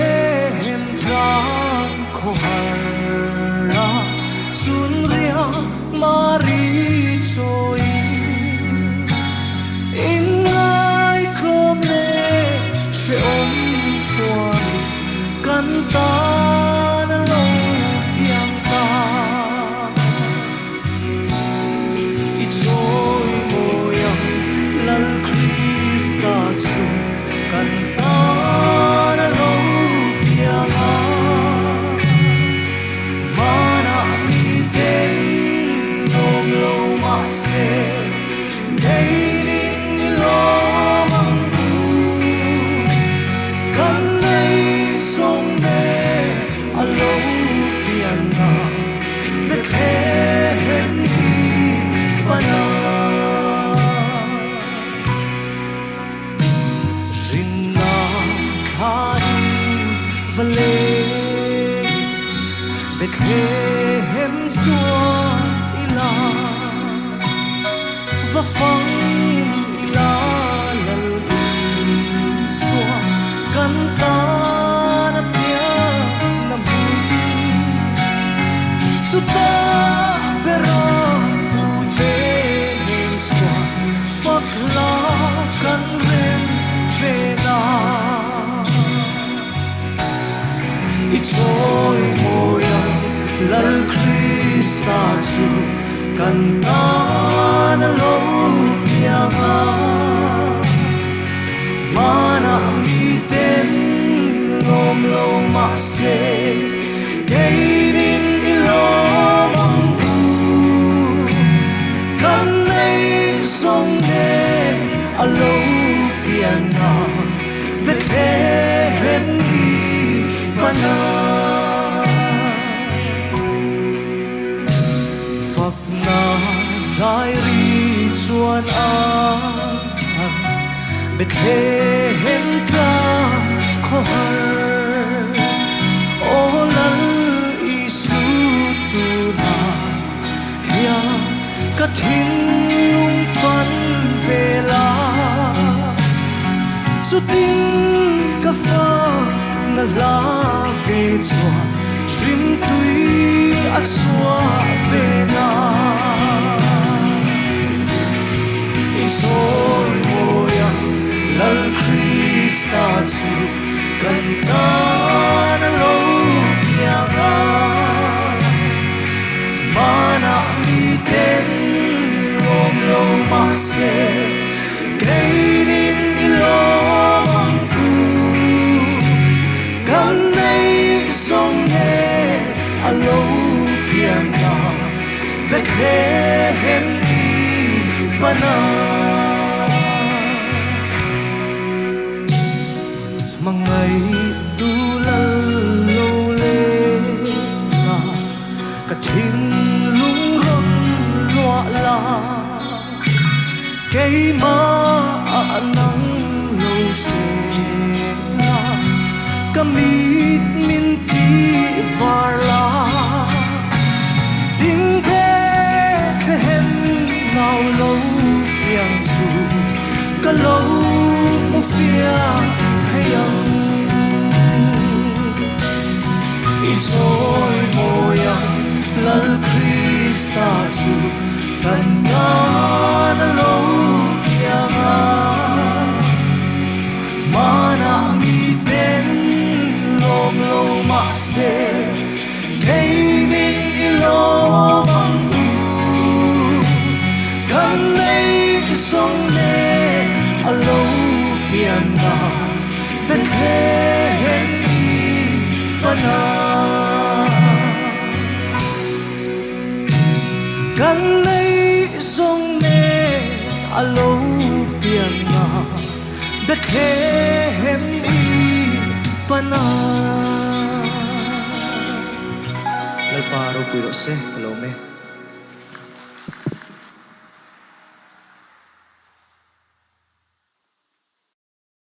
Bethlehem trang ko hara sun ria mari choi in ngai krom le she om hwani kan ta na lo piang ta i choi moyang lal Krista chu kan ta na lo piang a mana mi ten lom lo ma se dei ni lo mang bu kan nei song ne a lo piang a Bethlehem ni pana Bethlehem chúa ila và phong ila lal xua kan ta na pia na bu su ta pero bu te ning xua phật la kan rem về na i choi moyang lal Krista chu kan ta na lo piang a mana mi ten lom lo ma se dei din i lo mang bu kan nei song ne a lo piang a Bethlehem ni pana phật na giải ri chuan a phan Bethlehem tra kho har o lal isu tu na ya ka thin lung phan ve la su tin ka fa na la ve chua rim tui a chua ve na i choi moyang lal Krista chu kan ta na lo piang a mana mi ten lom lo ma se kei din i lo mang bu kan nei song ne a lo piang a Bethlehem ni pana mang ngày du lal lo le na ka thin lung ron loa la cây ma nắng lâu che na kamit min ti var la ding Bethlehem ngao lâu piang chu ka lâu mu fia thayang i choi moyang lal Krista chu kan ta na lo piang a mana mi ten lom lo ma se kei min i lo mang bu kan nei song ne a lo piang a Bethlehem ni pana kan nei song ne a lo piang a Bethlehem ni pana lal paro piro se